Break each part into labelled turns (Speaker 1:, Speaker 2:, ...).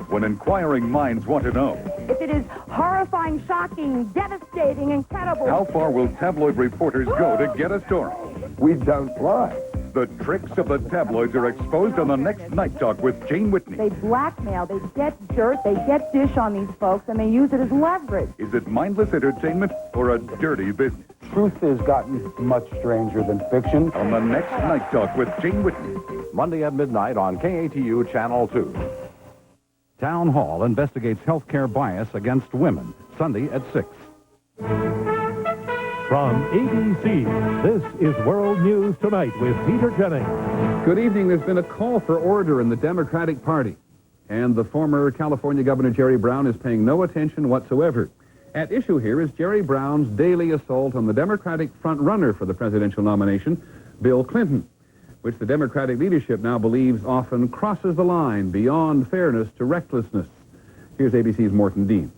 Speaker 1: when inquiring minds want to know.
Speaker 2: If it is horrifying, shocking, devastating, incredible...
Speaker 1: How far will tabloid reporters go to get a story?
Speaker 3: We don't lie.
Speaker 1: The tricks of the tabloids are exposed on the next Night Talk with Jane Whitney.
Speaker 2: They blackmail, they get dirt, they get dish on these folks, and they use it as leverage.
Speaker 1: Is it mindless entertainment or a dirty business?
Speaker 3: Truth has gotten much stranger than fiction.
Speaker 1: On the next Night Talk with Jane Whitney.
Speaker 4: Monday at midnight on KATU Channel 2.
Speaker 5: Town Hall investigates healthcare bias against women, Sunday at 6.
Speaker 6: From ABC, this is World News Tonight with Peter Jennings.
Speaker 7: Good evening. There's been a call for order in the Democratic Party, and the former California Governor Jerry Brown is paying no attention whatsoever. At issue here is Jerry Brown's daily assault on the Democratic front-runner for the presidential nomination, Bill Clinton, which the Democratic leadership now believes often crosses the line beyond fairness to recklessness. Here's ABC's Morton Dean.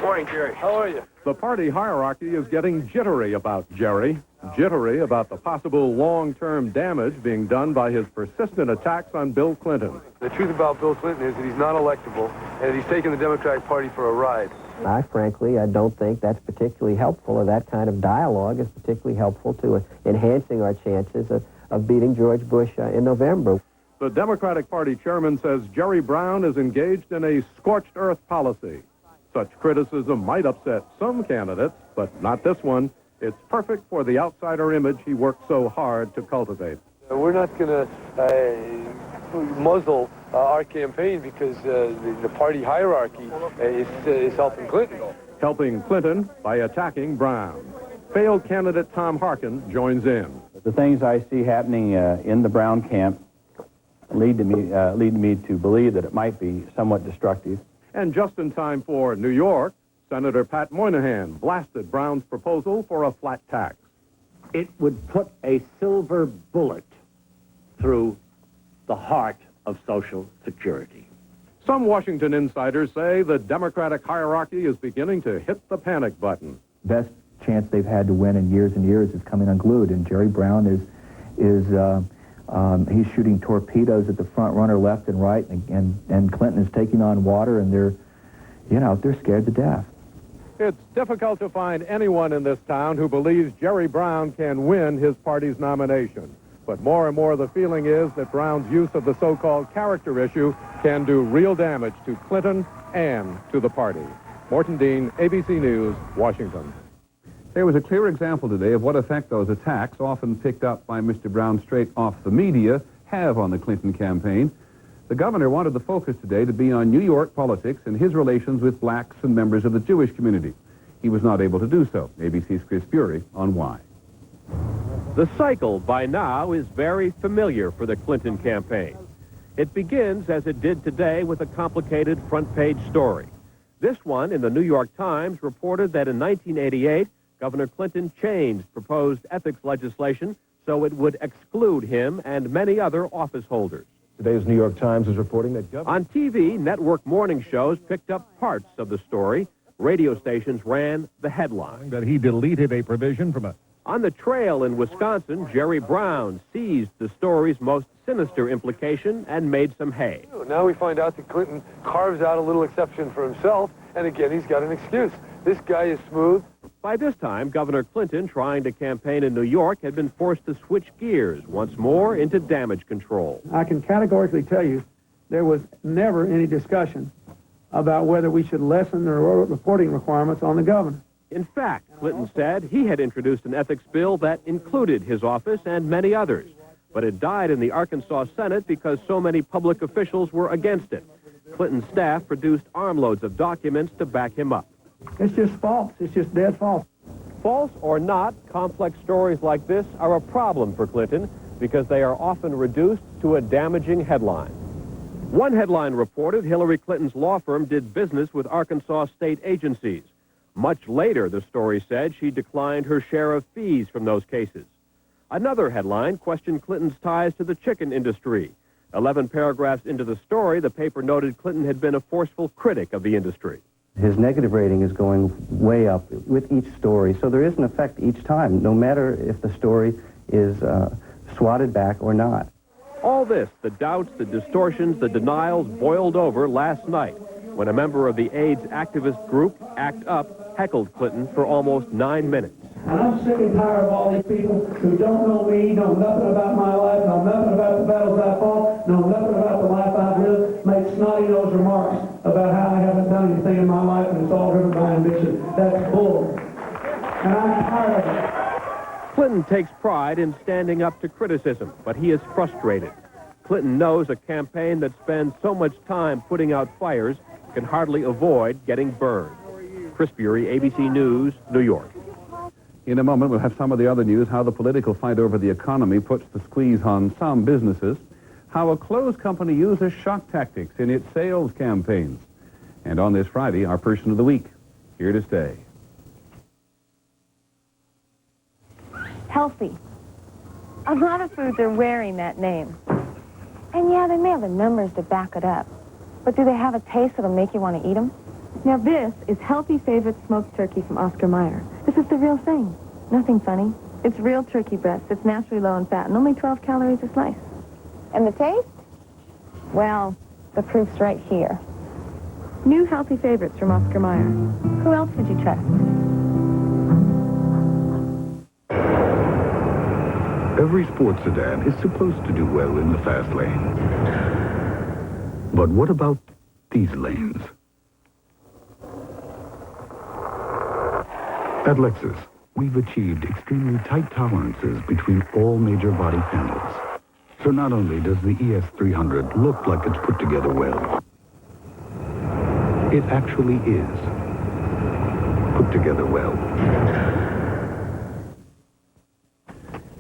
Speaker 8: Morning, Jerry. How are you?
Speaker 4: The party hierarchy is getting jittery about Jerry. Jittery about the possible long-term damage being done by his persistent attacks on Bill Clinton.
Speaker 8: The truth about Bill Clinton is that he's not electable and that he's taken the Democratic Party for a ride.
Speaker 9: I don't think that's particularly helpful, or that kind of dialogue is particularly helpful to enhancing our chances of beating George Bush in November.
Speaker 4: The Democratic Party chairman says Jerry Brown is engaged in a scorched earth policy. Such criticism might upset some candidates, but not this one. It's perfect for the outsider image he worked so hard to cultivate.
Speaker 8: We're not going to muzzle our campaign because the party hierarchy is helping Clinton.
Speaker 4: Helping Clinton by attacking Brown. Failed candidate Tom Harkin joins in.
Speaker 10: The things I see happening in the Brown camp lead me to believe that it might be somewhat destructive.
Speaker 4: And just in time for New York, Senator Pat Moynihan blasted Brown's proposal for a flat tax.
Speaker 11: It would put a silver bullet through the heart of Social Security.
Speaker 4: Some Washington insiders say the Democratic hierarchy is beginning to hit the panic button.
Speaker 12: Best chance they've had to win in years and years is coming unglued, and Jerry Brown he's shooting torpedoes at the front runner left and right, and Clinton is taking on water, and they're scared to death.
Speaker 4: It's difficult to find anyone in this town who believes Jerry Brown can win his party's nomination. But more and more the feeling is that Brown's use of the so-called character issue can do real damage to Clinton and to the party. Morton Dean, ABC News, Washington.
Speaker 7: There was a clear example today of what effect those attacks, often picked up by Mr. Brown straight off the media, have on the Clinton campaign. The governor wanted the focus today to be on New York politics and his relations with blacks and members of the Jewish community. He was not able to do so. ABC's Chris Bury on why.
Speaker 13: The cycle by now is very familiar for the Clinton campaign. It begins as it did today with a complicated front-page story. This one in the New York Times reported that in 1988, Governor Clinton changed proposed ethics legislation so it would exclude him and many other office holders.
Speaker 14: Today's New York Times is reporting that
Speaker 13: On TV, network morning shows picked up parts of the story. Radio stations ran the headline.
Speaker 6: That he deleted a provision from a...
Speaker 13: On the trail in Wisconsin, Jerry Brown seized the story's most sinister implication and made some hay.
Speaker 8: Now we find out that Clinton carves out a little exception for himself, and again, he's got an excuse. This guy is smooth.
Speaker 13: By this time, Governor Clinton, trying to campaign in New York, had been forced to switch gears once more into damage control.
Speaker 15: I can categorically tell you there was never any discussion about whether we should lessen the reporting requirements on the governor.
Speaker 13: In fact, Clinton said he had introduced an ethics bill that included his office and many others, but it died in the Arkansas Senate because so many public officials were against it. Clinton's staff produced armloads of documents to back him up.
Speaker 15: It's just false. It's just dead false.
Speaker 13: False or not, complex stories like this are a problem for Clinton because they are often reduced to a damaging headline. One headline reported Hillary Clinton's law firm did business with Arkansas state agencies. Much later, the story said she declined her share of fees from those cases. Another headline questioned Clinton's ties to the chicken industry. 11 paragraphs into the story, the paper noted Clinton had been a forceful critic of the industry.
Speaker 9: His negative rating is going way up with each story, so there is an effect each time, no matter if the story is swatted back or not.
Speaker 13: All this, the doubts, the distortions, the denials, boiled over last night when a member of the AIDS activist group, ACT UP, heckled Clinton for almost 9 minutes.
Speaker 15: And I'm sick and tired of all these people who don't know me, know nothing about my life, know nothing about the battles I fought, know nothing about the life I've lived, make snotty-nosed remarks about how I haven't done anything in my life and it's all driven by ambition. That's bull. And I'm tired of it.
Speaker 13: Clinton takes pride in standing up to criticism, but he is frustrated. Clinton knows a campaign that spends so much time putting out fires can hardly avoid getting burned. Chris Bury, ABC News, New York.
Speaker 7: In a moment, we'll have some of the other news, how the political fight over the economy puts the squeeze on some businesses, how a clothes company uses shock tactics in its sales campaigns. And on this Friday, our Person of the Week, here to stay.
Speaker 16: Healthy. A lot of foods are wearing that name. And yeah, they may have the numbers to back it up. But do they have a taste that'll make you want to eat them?
Speaker 2: Now this is Healthy Favorite Smoked Turkey from Oscar Mayer. This is the real thing. Nothing funny. It's real turkey breast. It's naturally low in fat and only 12 calories a slice.
Speaker 16: And the taste? Well, the proof's right here.
Speaker 2: New Healthy Favorites from Oscar Mayer.
Speaker 16: Who else would you trust?
Speaker 1: Every sports sedan is supposed to do well in the fast lane. But what about these lanes? At Lexus, we've achieved extremely tight tolerances between all major body panels. So not only does the ES300 look like it's put together well, it actually is put together well.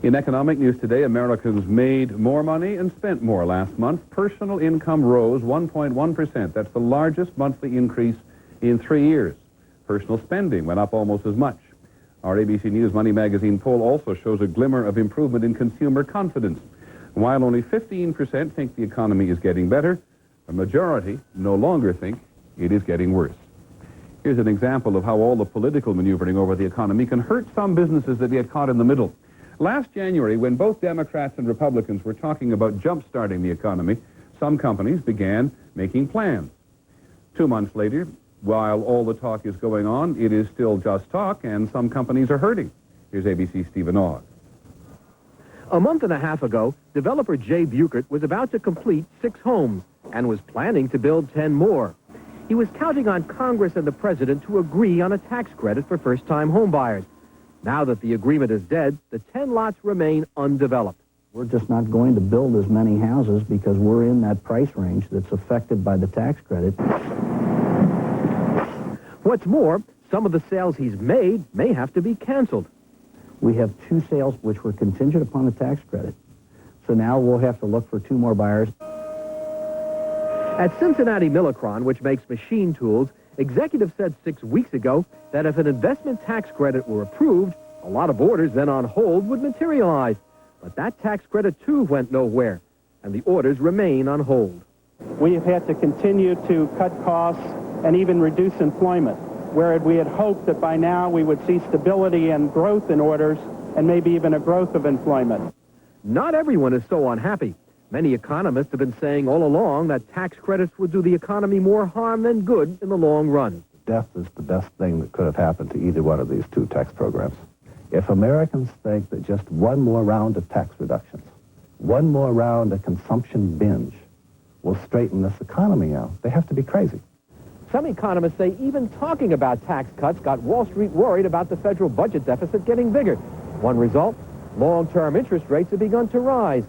Speaker 7: In economic news today, Americans made more money and spent more last month. Personal income rose 1.1%. That's the largest monthly increase in 3 years. Personal spending went up almost as much. Our ABC News Money Magazine poll also shows a glimmer of improvement in consumer confidence. While only 15% think the economy is getting better, a majority no longer think it is getting worse. Here's an example of how all the political maneuvering over the economy can hurt some businesses that get caught in the middle. Last January, when both Democrats and Republicans were talking about jump-starting the economy, some companies began making plans. 2 months later, while all the talk is going on, it is still just talk, and some companies are hurting. Here's ABC's Stephen Ogg.
Speaker 13: A month and a half ago, developer Jay Buchert was about to complete 6 homes and was planning to build 10 more. He was counting on Congress and the president to agree on a tax credit for first-time homebuyers. Now that the agreement is dead, the 10 lots remain undeveloped.
Speaker 9: We're just not going to build as many houses because we're in that price range that's affected by the tax credit.
Speaker 13: What's more, some of the sales he's made may have to be canceled.
Speaker 9: We have 2 sales which were contingent upon the tax credit. So now we'll have to look for 2 more buyers.
Speaker 13: At Cincinnati Millicron, which makes machine tools, executives said 6 weeks ago that if an investment tax credit were approved, a lot of orders then on hold would materialize. But that tax credit, too, went nowhere, and the orders remain on hold.
Speaker 17: We have had to continue to cut costs and even reduce employment, where we had hoped that by now we would see stability and growth in orders and maybe even a growth of employment.
Speaker 13: Not everyone is so unhappy. Many economists have been saying all along that tax credits would do the economy more harm than good in the long run.
Speaker 18: Death is the best thing that could have happened to either one of these 2 tax programs. If Americans think that just one more round of tax reductions, one more round of consumption binge will straighten this economy out, they have to be crazy.
Speaker 13: Some economists say even talking about tax cuts got Wall Street worried about the federal budget deficit getting bigger. One result, long-term interest rates have begun to rise.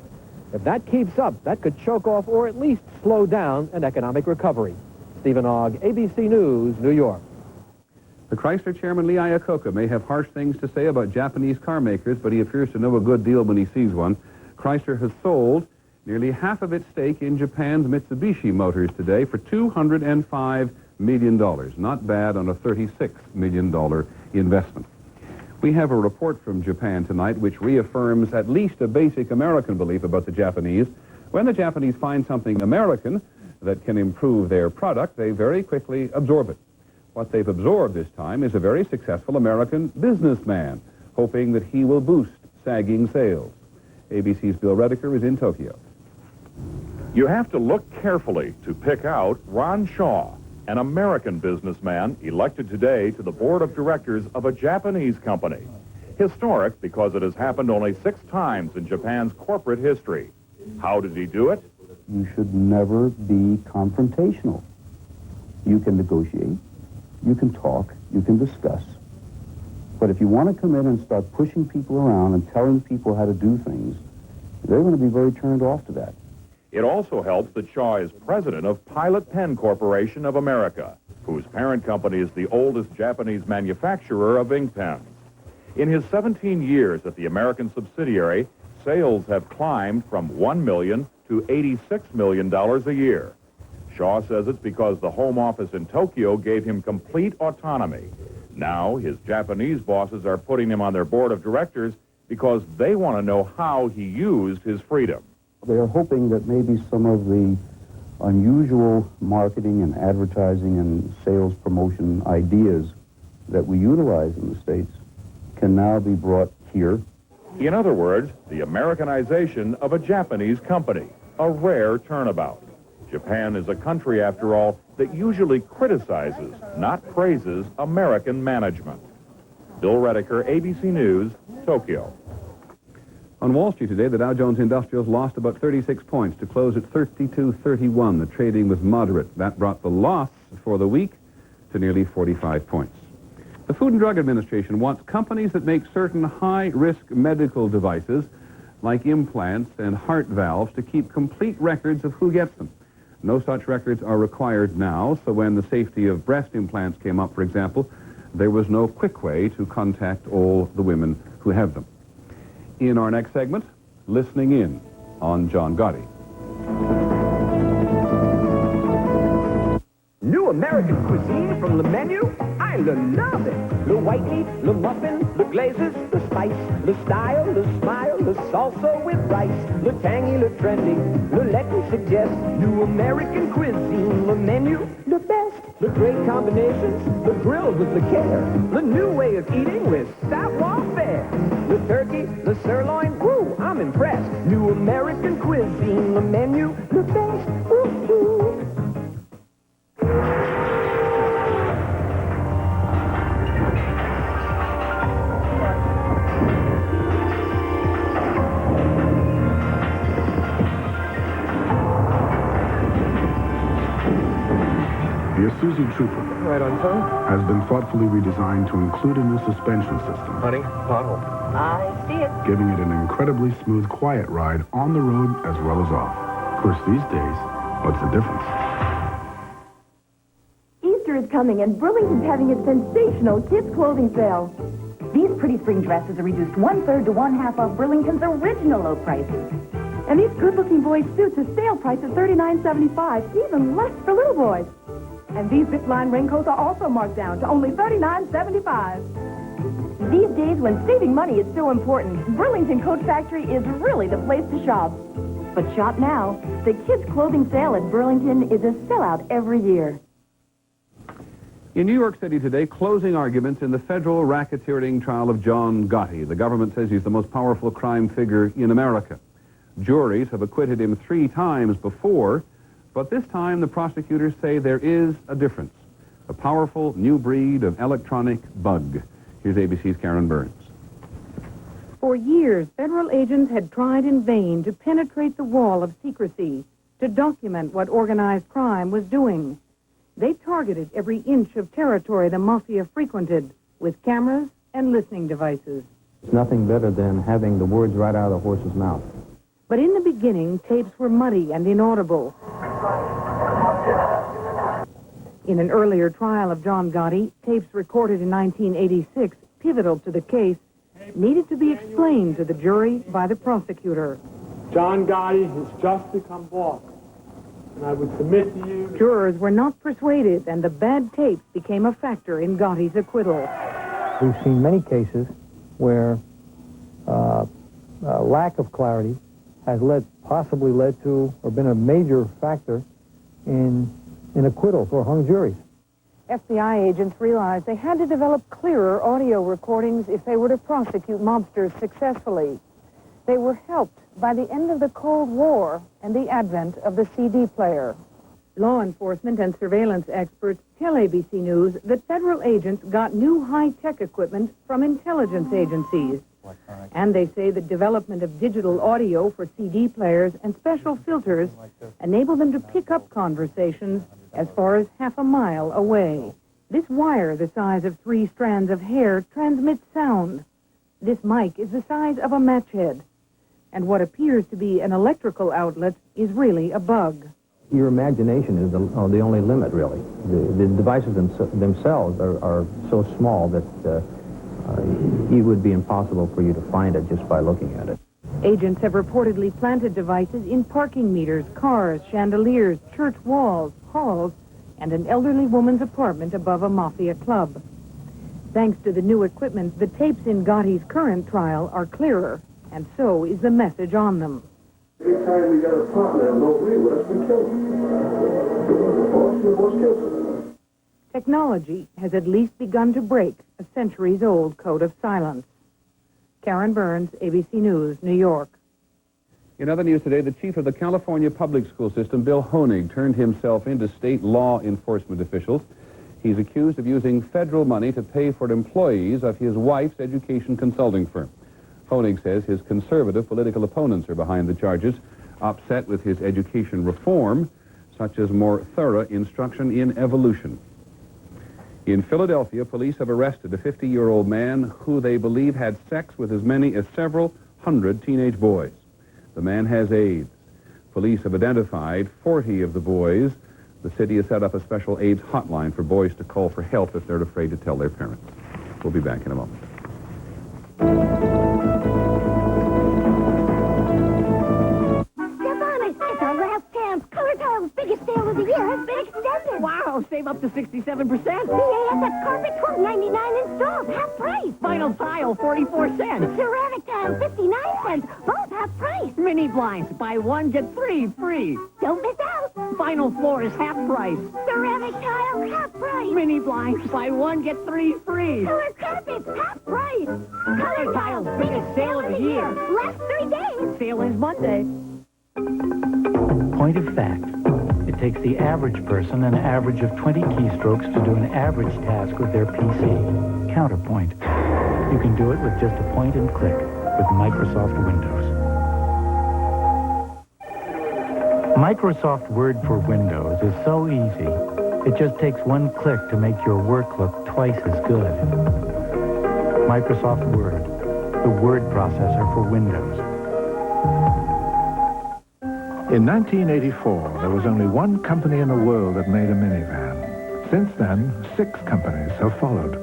Speaker 13: If that keeps up, that could choke off or at least slow down an economic recovery. Stephen Ogg, ABC News, New York.
Speaker 7: The Chrysler chairman Lee Iacocca may have harsh things to say about Japanese car makers, but he appears to know a good deal when he sees one. Chrysler has sold nearly half of its stake in Japan's Mitsubishi Motors today for $205 million. Not bad on a $36 million investment. We have a report from Japan tonight which reaffirms at least a basic American belief about the Japanese. When the Japanese find something American that can improve their product, they very quickly absorb it. What they've absorbed this time is a very successful American businessman, hoping that he will boost sagging sales. ABC's Bill Rediker is in Tokyo.
Speaker 19: You have to look carefully to pick out Ron Shaw, an American businessman elected today to the board of directors of a Japanese company. Historic because it has happened only 6 times in Japan's corporate history. How did he do it?
Speaker 3: You should never be confrontational. You can negotiate, you can talk, you can discuss. But if you want to come in and start pushing people around and telling people how to do things, they're going to be very turned off to that.
Speaker 19: It also helps that Shaw is president of Pilot Pen Corporation of America, whose parent company is the oldest Japanese manufacturer of ink pens. In his 17 years at the American subsidiary, sales have climbed from $1 million to $86 million a year. Shaw says it's because the home office in Tokyo gave him complete autonomy. Now, his Japanese bosses are putting him on their board of directors because they want to know how he used his freedom.
Speaker 3: They're hoping that maybe some of the unusual marketing and advertising and sales promotion ideas that we utilize in the States can now be brought here.
Speaker 19: In other words, the Americanization of a Japanese company, a rare turnabout. Japan is a country, after all, that usually criticizes, not praises, American management. Bill Redeker, ABC News, Tokyo.
Speaker 7: On Wall Street today, the Dow Jones Industrials lost about 36 points to close at 32.31. The trading was moderate. That brought the loss for the week to nearly 45 points. The Food and Drug Administration wants companies that make certain high-risk medical devices, like implants and heart valves, to keep complete records of who gets them. No such records are required now, so when the safety of breast implants came up, for example, there was no quick way to contact all the women who have them. In our next segment, listening in on John Gotti.
Speaker 20: New American cuisine from the menu? I love it. The white meat, the muffin, the glazes, the spice, the style, the smile, the salsa with rice, the tangy, the trendy, the let me suggest. New American cuisine, the menu, the best. The great combinations, the grilled with the care, the new way of eating with savoir-faire. The turkey, the sirloin, woo, I'm impressed. New American cuisine, the menu, the best. Woo, woo.
Speaker 1: The Isuzu Trooper
Speaker 8: Right on time.
Speaker 1: has been thoughtfully redesigned to include a new suspension system,
Speaker 8: Honey, pothole.
Speaker 16: I see it.
Speaker 1: giving it an incredibly smooth, quiet ride on the road as well as off. Of course, these days, what's the difference?
Speaker 2: Easter is coming, and Burlington's having a sensational kids' clothing sale.
Speaker 21: These pretty spring dresses are reduced 1/3 to 1/2 off Burlington's original low prices.
Speaker 2: And these good-looking boys' suits are sale price at $39.75, even less for little boys. And these zip-line raincoats are also marked down to only $39.75. These days, when saving money is so important, Burlington Coat Factory is really the place to shop. But shop now. The kids' clothing sale at Burlington is a sellout every year.
Speaker 7: In New York City today, closing arguments in the federal racketeering trial of John Gotti. The government says he's the most powerful crime figure in America. Juries have acquitted him 3 times before, but this time the prosecutors say there is a difference. A powerful new breed of electronic bug. Here's ABC's Karen Burns.
Speaker 22: For years, federal agents had tried in vain to penetrate the wall of secrecy to document what organized crime was doing. They targeted every inch of territory the mafia frequented with cameras and listening devices.
Speaker 9: It's nothing better than having the words right out of the horse's mouth.
Speaker 22: But in the beginning, tapes were muddy and inaudible. In an earlier trial of John Gotti, tapes recorded in 1986, pivotal to the case, needed to be explained to the jury by the prosecutor.
Speaker 15: John Gotti has just become boss. And I would submit to you...
Speaker 22: Jurors were not persuaded, and the bad tapes became a factor in Gotti's acquittal.
Speaker 23: We've seen many cases where lack of clarity has possibly led to or been a major factor in acquittals or hung juries.
Speaker 22: FBI agents realized they had to develop clearer audio recordings if they were to prosecute mobsters successfully. They were helped by the end of the Cold War and the advent of the CD player. Law enforcement and surveillance experts tell ABC News that federal agents got new high-tech equipment from intelligence agencies. And they say the development of digital audio for CD players and special filters enable them to pick up conversations as far as half a mile away. This wire, the size of 3 strands of hair, transmits sound. This mic is the size of a match head. And what appears to be an electrical outlet is really a bug.
Speaker 12: Your imagination is the only limit, really. The devices themselves are so small that it would be impossible for you to find it just by looking at it.
Speaker 22: Agents have reportedly planted devices in parking meters, cars, chandeliers, church walls, halls, and an elderly woman's apartment above a mafia club. Thanks to the new equipment, the tapes in Gotti's current trial are clearer, and so is the message on them.
Speaker 15: Anytime we got a partner and don't agree with us, we kill them.
Speaker 22: Technology has at least begun to break a centuries-old code of silence. Karen Burns, ABC News, New York.
Speaker 7: In other news today, the chief of the California public school system, Bill Honig, turned himself into state law enforcement officials. He's accused of using federal money to pay for employees of his wife's education consulting firm. Honig says his conservative political opponents are behind the charges, upset with his education reform, such as more thorough instruction in evolution. In Philadelphia, police have arrested a 50-year-old man who they believe had sex with as many as several hundred teenage boys. The man has AIDS. Police have identified 40 of the boys. The city has set up a special AIDS hotline for boys to call for help if they're afraid to tell their parents. We'll be back in a moment.
Speaker 5: It's our last chance. Color Tile's biggest sale of the year has been extended.
Speaker 20: Wow, save up to 67%.
Speaker 5: BASF carpet, $12.99 installed, half price.
Speaker 20: Vinyl tile, 44 cents.
Speaker 5: Ceramic tile, 59 cents, both half price.
Speaker 20: Mini blinds, buy one, get 3 free.
Speaker 5: Don't miss out.
Speaker 20: Vinyl floors, half price.
Speaker 5: Ceramic tile, half price.
Speaker 20: Mini blinds, buy one, get 3 free.
Speaker 5: Color carpets, half price.
Speaker 20: Color Tile's biggest sale of the year.
Speaker 5: Last 3 days.
Speaker 20: Sale ends Monday.
Speaker 10: Point of fact, it takes the average person an average of 20 keystrokes to do an average task with their PC. Counterpoint. You can do it with just a point and click with Microsoft Windows. Microsoft Word for Windows is so easy, it just takes one click to make your work look twice as good. Microsoft Word, the word processor for Windows.
Speaker 11: In 1984, there was only one company in the world that made a minivan. Since then, 6 companies have followed.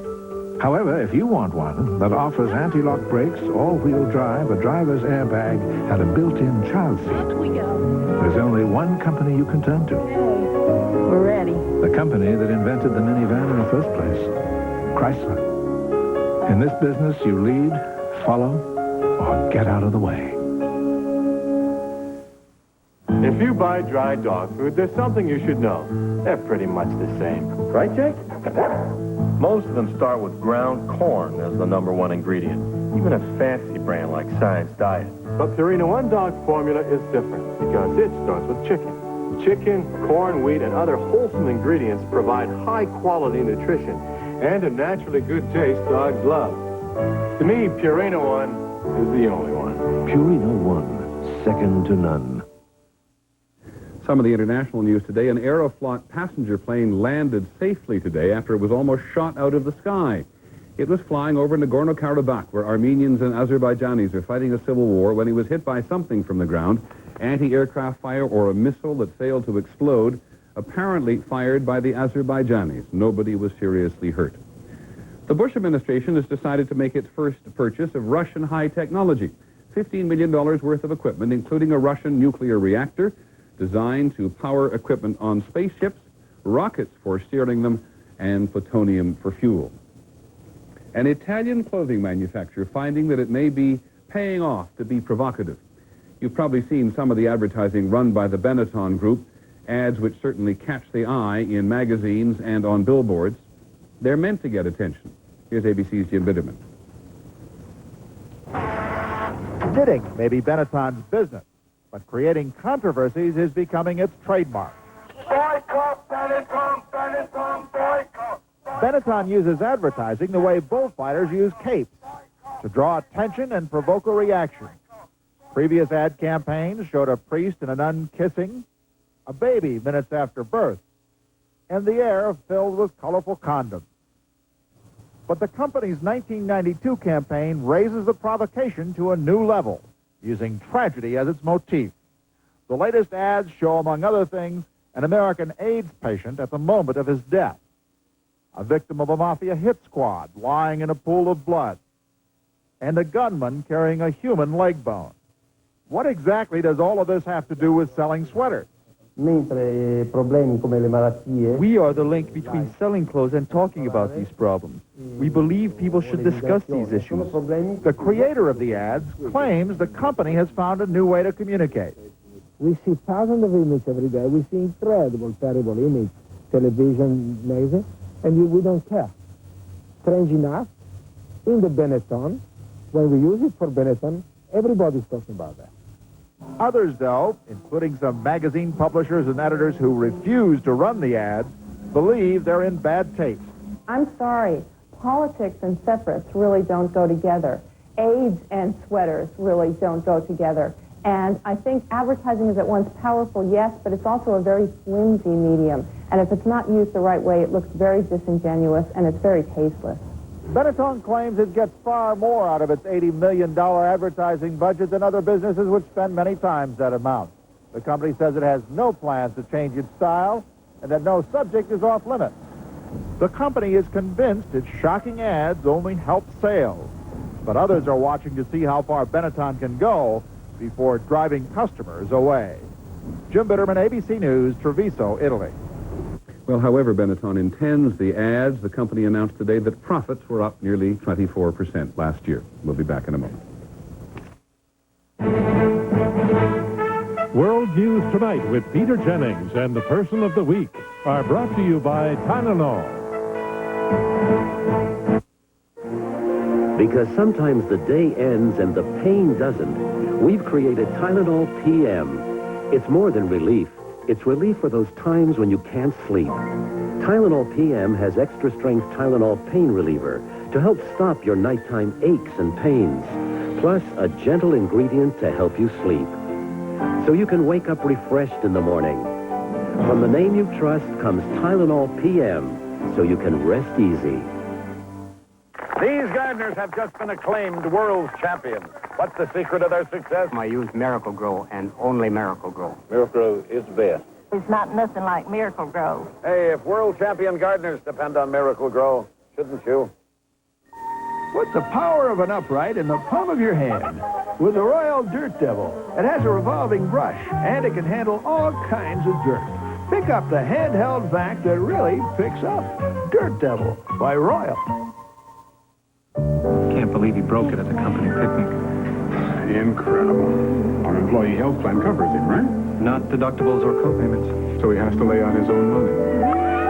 Speaker 11: However, if you want one that offers anti-lock brakes, all-wheel drive, a driver's airbag, and a built-in child seat, there's only one company you can turn to.
Speaker 22: We're ready.
Speaker 11: The company that invented the minivan in the first place, Chrysler. In this business, you lead, follow, or get out of the way.
Speaker 14: If you buy dry dog food, there's something you should know. They're pretty much the same. Right, Jake? Most of them start with ground corn as the #1 ingredient, even a fancy brand like Science Diet. But Purina One Dog formula is different because it starts with chicken. Chicken, corn, wheat, and other wholesome ingredients provide high-quality nutrition and a naturally good taste dogs love. To me, Purina One is the only one.
Speaker 18: Purina One, second to none.
Speaker 7: Some of the international news today, an Aeroflot passenger plane landed safely today after it was almost shot out of the sky. It was flying over Nagorno-Karabakh, where Armenians and Azerbaijanis are fighting a civil war, when he was hit by something from the ground, anti-aircraft fire or a missile that failed to explode, apparently fired by the Azerbaijanis. Nobody was seriously hurt. The Bush administration has decided to make its first purchase of Russian high technology, $15 million worth of equipment, including a Russian nuclear reactor, designed to power equipment on spaceships, rockets for steering them, and plutonium for fuel. An Italian clothing manufacturer finding that it may be paying off to be provocative. You've probably seen some of the advertising run by the Benetton Group, ads which certainly catch the eye in magazines and on billboards. They're meant to get attention. Here's ABC's Jim Bitterman.
Speaker 4: Knitting may be Benetton's business, but creating controversies is becoming its trademark.
Speaker 6: Boycott, Benetton, Benetton, boycott.
Speaker 4: Benetton uses advertising the way bullfighters use capes, to draw attention and provoke a reaction. Previous ad campaigns showed a priest and a nun kissing, a baby minutes after birth, and the air filled with colorful condoms. But the company's 1992 campaign raises the provocation to a new level, using tragedy as its motif. The latest ads show, among other things, an American AIDS patient at the moment of his death, a victim of a mafia hit squad lying in a pool of blood, and a gunman carrying a human leg bone. What exactly does all of this have to do with selling sweaters?
Speaker 17: We are the link between selling clothes and talking about these problems. We believe people should discuss these issues.
Speaker 4: The creator of the ads claims the company has found a new way to communicate.
Speaker 23: We see thousands of images every day. We see incredible, terrible images, television, magazine, and we don't care. Strange enough, in the Benetton, when we use it for Benetton, everybody's talking about that.
Speaker 4: Others, though, including some magazine publishers and editors who refuse to run the ads, believe they're in bad taste.
Speaker 2: I'm sorry. Politics and separates really don't go together. AIDS and sweaters really don't go together. And I think advertising is at once powerful, yes, but it's also a very flimsy medium. And if it's not used the right way, it looks very disingenuous and it's very tasteless.
Speaker 4: Benetton claims it gets far more out of its $80 million advertising budget than other businesses which spend many times that amount. The company says it has no plans to change its style and that no subject is off limits. The company is convinced its shocking ads only help sales, but others are watching to see how far Benetton can go before driving customers away. Jim Bitterman, ABC News, Treviso, Italy.
Speaker 7: Well, however Benetton intends the ads, the company announced today that profits were up nearly 24% last year. We'll be back in a moment.
Speaker 24: World News Tonight with Peter Jennings and the Person of the Week are brought to you by Tylenol.
Speaker 25: Because sometimes the day ends and the pain doesn't, we've created Tylenol PM. It's more than relief. It's relief for those times when you can't sleep. Tylenol PM has extra-strength Tylenol pain reliever to help stop your nighttime aches and pains, plus a gentle ingredient to help you sleep. So you can wake up refreshed in the morning. From the name you trust comes Tylenol PM, so you can rest easy.
Speaker 19: These gardeners have just been acclaimed world champions. What's the secret of their success?
Speaker 26: I use Miracle Grow and only Miracle Grow.
Speaker 19: Miracle Grow is best.
Speaker 26: It's not nothing like Miracle Grow.
Speaker 19: Hey, if world champion gardeners depend on Miracle Grow, shouldn't you?
Speaker 27: Put the power of an upright in the palm of your hand with the Royal Dirt Devil. It has a revolving brush, and it can handle all kinds of dirt. Pick up the handheld vac that really picks up. Dirt Devil by Royal.
Speaker 28: Can't believe he broke it at the company picnic.
Speaker 29: Incredible. Our employee health plan covers him, right?
Speaker 28: Not deductibles or co-payments.
Speaker 29: So he has to lay out his own money.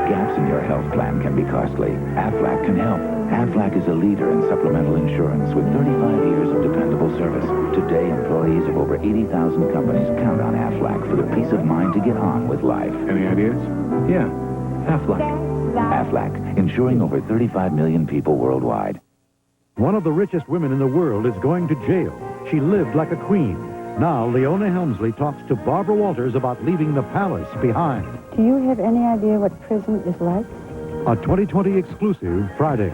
Speaker 30: Gaps in your health plan can be costly. Aflac can help. Aflac is a leader in supplemental insurance with 35 years of dependable service. Today, employees of over 80,000 companies count on Aflac for the peace of mind to get on with life.
Speaker 29: Any ideas?
Speaker 28: Yeah, Aflac.
Speaker 30: Aflac, insuring over 35 million people worldwide.
Speaker 10: One of the richest women in the world is going to jail. She lived like a queen. Now, Leona Helmsley talks to Barbara Walters about leaving the palace behind.
Speaker 31: Do you have any idea what prison is like?
Speaker 10: A 2020 exclusive Friday.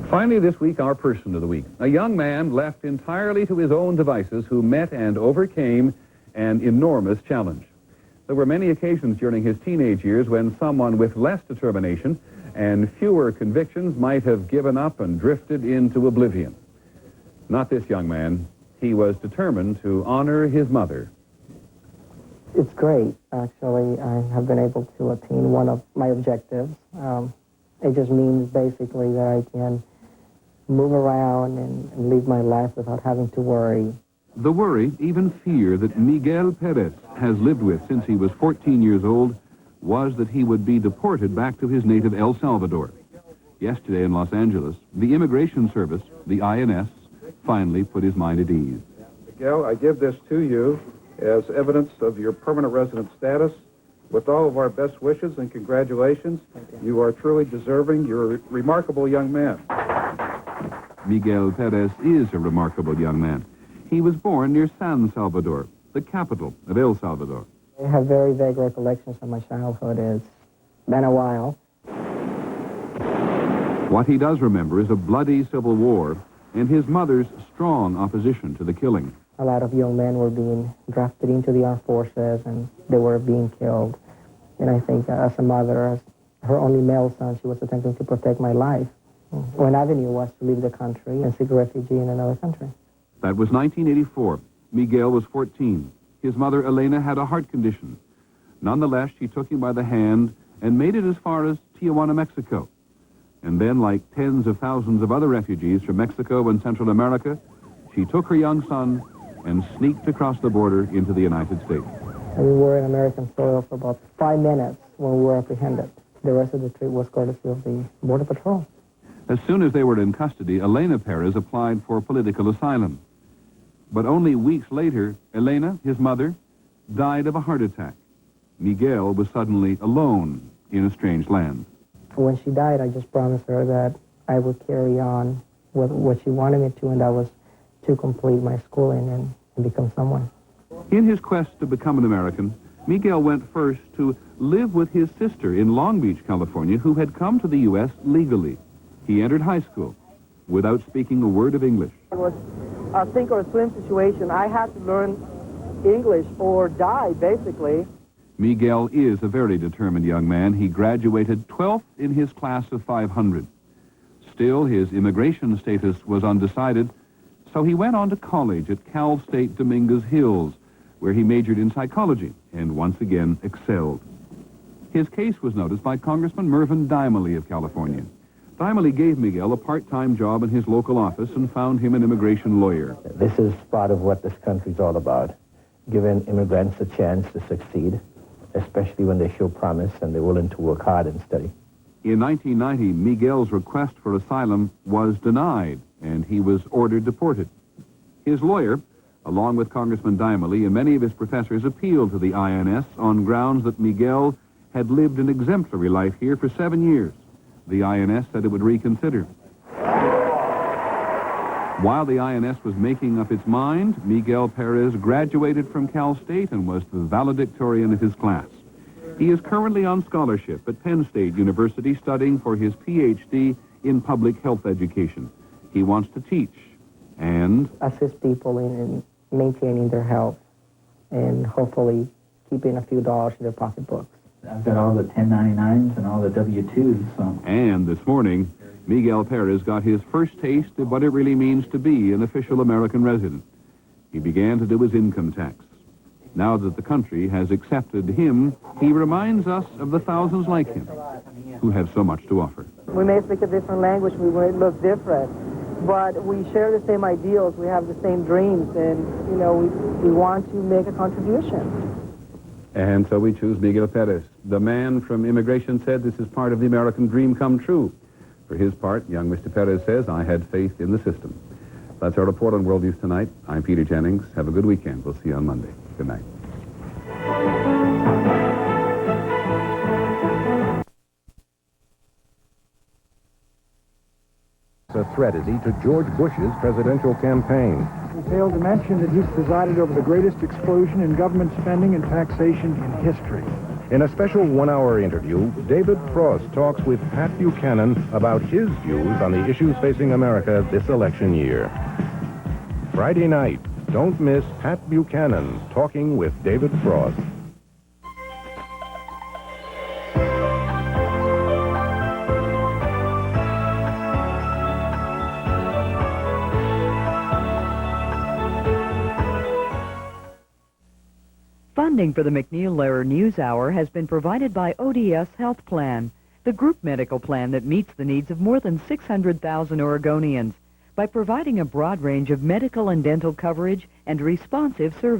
Speaker 7: Finally this week, our Person of the Week. A young man left entirely to his own devices who met and overcame an enormous challenge. There were many occasions during his teenage years when someone with less determination and fewer convictions might have given up and drifted into oblivion. Not this young man. He was determined to honor his mother.
Speaker 32: It's great, actually. I have been able to attain one of my objectives. It just means basically that I can move around and live my life without having to worry.
Speaker 7: The worry, even fear, that Miguel Perez has lived with since he was 14 years old was that he would be deported back to his native El Salvador. Yesterday in Los Angeles, the Immigration Service, the INS, finally put his mind at ease.
Speaker 29: Miguel, I give this to you as evidence of your permanent resident status. With all of our best wishes and congratulations, you are truly deserving. You're a remarkable young man.
Speaker 7: Miguel Perez is a remarkable young man. He was born near San Salvador, the capital of El Salvador.
Speaker 32: I have very vague recollections of my childhood. It's been a while.
Speaker 7: What he does remember is a bloody civil war and his mother's strong opposition to the killing.
Speaker 32: A lot of young men were being drafted into the armed forces, and they were being killed. And I think as a mother, as her only male son, she was attempting to protect my life. One avenue was to leave the country and seek refuge in another country.
Speaker 7: That was 1984. Miguel was 14. His mother, Elena, had a heart condition. Nonetheless, she took him by the hand and made it as far as Tijuana, Mexico. And then, like tens of thousands of other refugees from Mexico and Central America, she took her young son and sneaked across the border into the United States.
Speaker 32: And we were in American soil for about 5 minutes when we were apprehended. The rest of the trip was courtesy of the Border Patrol.
Speaker 7: As soon as they were in custody, Elena Perez applied for political asylum. But only weeks later, Elena, his mother, died of a heart attack. Miguel was suddenly alone in a strange land.
Speaker 32: When she died, I just promised her that I would carry on with what she wanted me to, and that was to complete my schooling and become someone.
Speaker 7: In his quest to become an American, Miguel went first to live with his sister in Long Beach, California, who had come to the U.S. legally. He entered high school without speaking a word of English.
Speaker 1: It was a sink or swim situation. I had to learn English or die, basically.
Speaker 7: Miguel is a very determined young man. He graduated 12th in his class of 500. Still, his immigration status was undecided, so he went on to college at Cal State Dominguez Hills, where he majored in psychology and once again excelled. His case was noticed by Congressman Mervyn Dimely of California. Dimely gave Miguel a part-time job in his local office and found him an immigration lawyer.
Speaker 18: This is part of what this country's all about, giving immigrants a chance to succeed, especially when they show promise and they're willing to work hard and study.
Speaker 7: In 1990, Miguel's request for asylum was denied, and he was ordered deported. His lawyer, along with Congressman Dimely and many of his professors, appealed to the INS on grounds that Miguel had lived an exemplary life here for 7 years. The INS said it would reconsider. While the INS was making up its mind, Miguel Perez graduated from Cal State and was the valedictorian of his class. He is currently on scholarship at Penn State University studying for his Ph.D. in public health education. He wants to teach and
Speaker 32: assist people in maintaining their health and hopefully keeping a few dollars in their pocketbooks.
Speaker 10: I've got all the 1099s and all the W-2s, so...
Speaker 7: And this morning, Miguel Perez got his first taste of what it really means to be an official American resident. He began to do his income tax. Now that the country has accepted him, he reminds us of the thousands like him who have so much to offer.
Speaker 1: We may speak a different language, we may look different, but we share the same ideals, we have the same dreams, and, you know, we want to make a contribution.
Speaker 7: And so we choose Miguel Perez. The man from immigration said this is part of the American dream come true. For his part, young Mr. Perez says, I had faith in the system. That's our report on World News Tonight. I'm Peter Jennings. Have a good weekend. We'll see you on Monday. Good night.
Speaker 3: A threat, is he, to George Bush's presidential campaign?
Speaker 5: We failed to mention that he's presided over the greatest explosion in government spending and taxation in history.
Speaker 3: In a special one-hour interview, David Frost talks with Pat Buchanan about his views on the issues facing America this election year. Friday night, don't miss Pat Buchanan talking with David Frost.
Speaker 8: Funding for the McNeil-Lehrer News Hour has been provided by ODS Health Plan, the group medical plan that meets the needs of more than 600,000 Oregonians by providing a broad range of medical and dental coverage and responsive service.